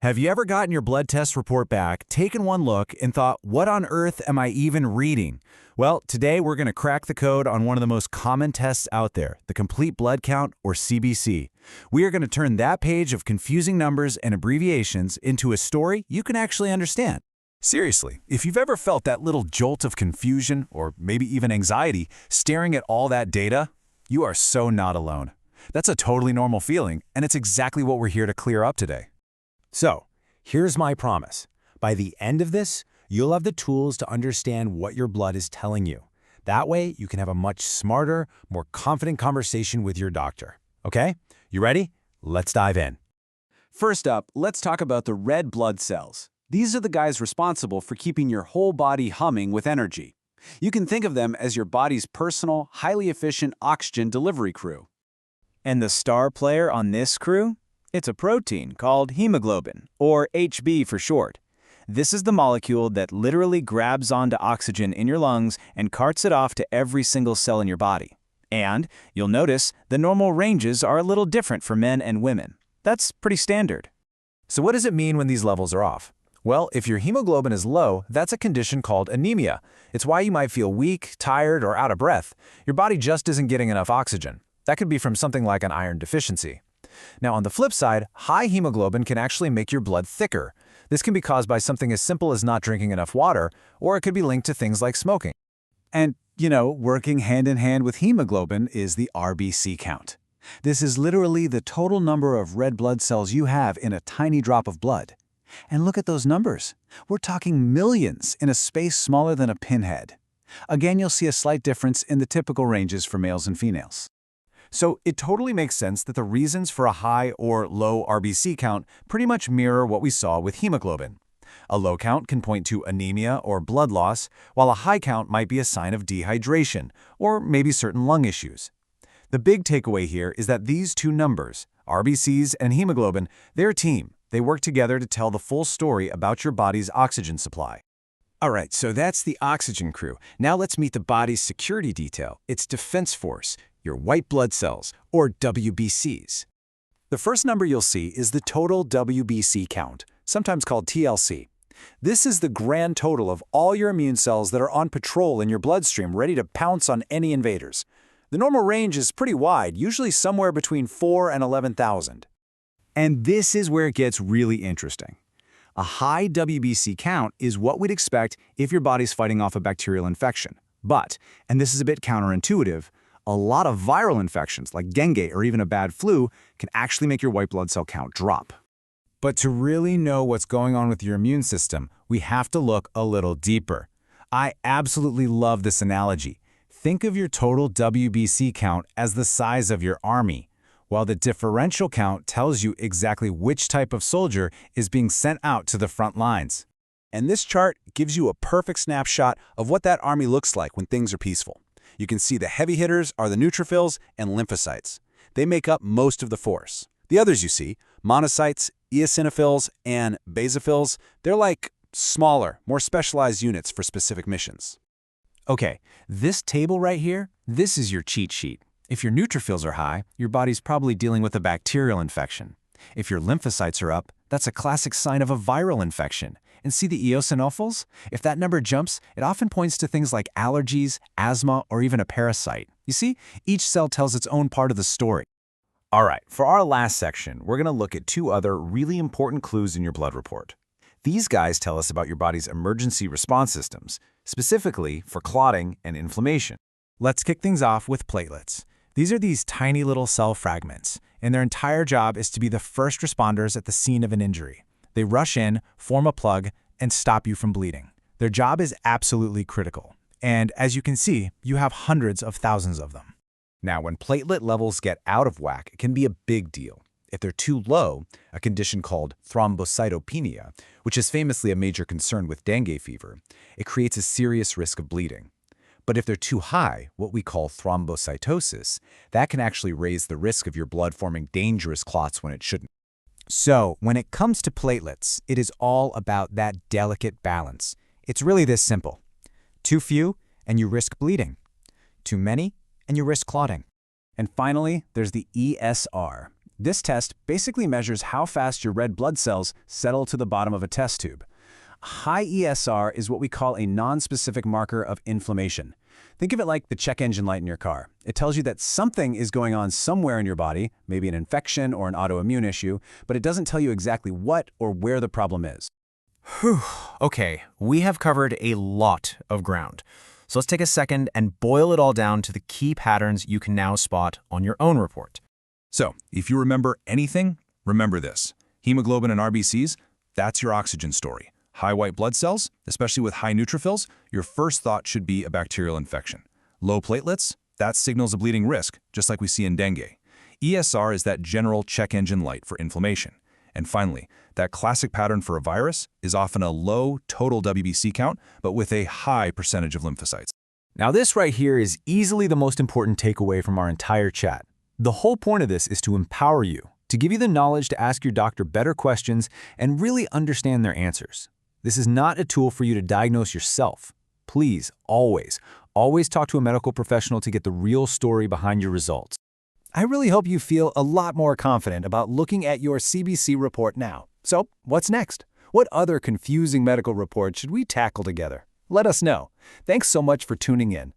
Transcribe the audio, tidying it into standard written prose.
Have you ever gotten your blood test report back, taken one look, and thought, what on earth am I even reading? Well, today we're going to crack the code on one of the most common tests out there, the complete blood count, or CBC. We are going to turn that page of confusing numbers and abbreviations into a story you can actually understand. Seriously, if you've ever felt that little jolt of confusion, or maybe even anxiety, staring at all that data, you are so not alone. That's a totally normal feeling, and it's exactly what we're here to clear up today. So, here's my promise. By the end of this, you'll have the tools to understand what your blood is telling you. That way, you can have a much smarter, more confident conversation with your doctor. Okay? You ready? Let's dive in. First up, let's talk about the red blood cells. These are the guys responsible for keeping your whole body humming with energy. You can think of them as your body's personal, highly efficient oxygen delivery crew. And the star player on this crew? It's a protein called hemoglobin, or HB for short. This is the molecule that literally grabs onto oxygen in your lungs and carts it off to every single cell in your body. And you'll notice the normal ranges are a little different for men and women. That's pretty standard. So what does it mean when these levels are off? Well, if your hemoglobin is low, that's a condition called anemia. It's why you might feel weak, tired, or out of breath. Your body just isn't getting enough oxygen. That could be from something like an iron deficiency. Now, on the flip side, high hemoglobin can actually make your blood thicker. This can be caused by something as simple as not drinking enough water, or it could be linked to things like smoking. And, working hand in hand with hemoglobin is the RBC count. This is literally the total number of red blood cells you have in a tiny drop of blood. And look at those numbers. We're talking millions in a space smaller than a pinhead. Again, you'll see a slight difference in the typical ranges for males and females. So it totally makes sense that the reasons for a high or low RBC count pretty much mirror what we saw with hemoglobin. A low count can point to anemia or blood loss, while a high count might be a sign of dehydration or maybe certain lung issues. The big takeaway here is that these two numbers, RBCs and hemoglobin, they're a team. They work together to tell the full story about your body's oxygen supply. All right, so that's the oxygen crew. Now let's meet the body's security detail, its defense force, your white blood cells, or WBCs. The first number you'll see is the total WBC count, sometimes called TLC. This is the grand total of all your immune cells that are on patrol in your bloodstream, ready to pounce on any invaders. The normal range is pretty wide, usually somewhere between 4 and 11,000. And this is where it gets really interesting. A high WBC count is what we'd expect if your body's fighting off a bacterial infection. But, and this is a bit counterintuitive, a lot of viral infections like dengue or even a bad flu can actually make your white blood cell count drop. But to really know what's going on with your immune system, we have to look a little deeper. I absolutely love this analogy. Think of your total WBC count as the size of your army, while the differential count tells you exactly which type of soldier is being sent out to the front lines. And this chart gives you a perfect snapshot of what that army looks like when things are peaceful. You can see the heavy hitters are the neutrophils and lymphocytes. They make up most of the force. The others you see, monocytes, eosinophils, and basophils, they're like smaller, more specialized units for specific missions. Okay, this table right here, this is your cheat sheet. If your neutrophils are high, your body's probably dealing with a bacterial infection. If your lymphocytes are up, that's a classic sign of a viral infection. And see the eosinophils? If that number jumps, it often points to things like allergies, asthma, or even a parasite. You see, each cell tells its own part of the story. All right, for our last section, we're going to look at two other really important clues in your blood report. These guys tell us about your body's emergency response systems, specifically for clotting and inflammation. Let's kick things off with platelets. These are these tiny little cell fragments, and their entire job is to be the first responders at the scene of an injury. They rush in, form a plug, and stop you from bleeding. Their job is absolutely critical. And as you can see, you have hundreds of thousands of them. Now, when platelet levels get out of whack, it can be a big deal. If they're too low, a condition called thrombocytopenia, which is famously a major concern with dengue fever, it creates a serious risk of bleeding. But if they're too high, what we call thrombocytosis, that can actually raise the risk of your blood forming dangerous clots when it shouldn't. So, when it comes to platelets, it is all about that delicate balance. It's really this simple. Too few, and you risk bleeding. Too many, and you risk clotting. And finally, there's the ESR. This test basically measures how fast your red blood cells settle to the bottom of a test tube. High ESR is what we call a nonspecific marker of inflammation. Think of it like the check engine light in your car. It tells you that something is going on somewhere in your body, maybe an infection or an autoimmune issue, but it doesn't tell you exactly what or where the problem is. Whew. Okay, we have covered a lot of ground. So let's take a second and boil it all down to the key patterns you can now spot on your own report. So, if you remember anything, remember this. Hemoglobin and RBCs, that's your oxygen story. High white blood cells, especially with high neutrophils, your first thought should be a bacterial infection. Low platelets, that signals a bleeding risk, just like we see in dengue. ESR is that general check engine light for inflammation. And finally, that classic pattern for a virus is often a low total WBC count, but with a high percentage of lymphocytes. Now this right here is easily the most important takeaway from our entire chat. The whole point of this is to empower you, to give you the knowledge to ask your doctor better questions and really understand their answers. This is not a tool for you to diagnose yourself. Please, always talk to a medical professional to get the real story behind your results. I really hope you feel a lot more confident about looking at your CBC report now. So, what's next? What other confusing medical reports should we tackle together? Let us know. Thanks so much for tuning in.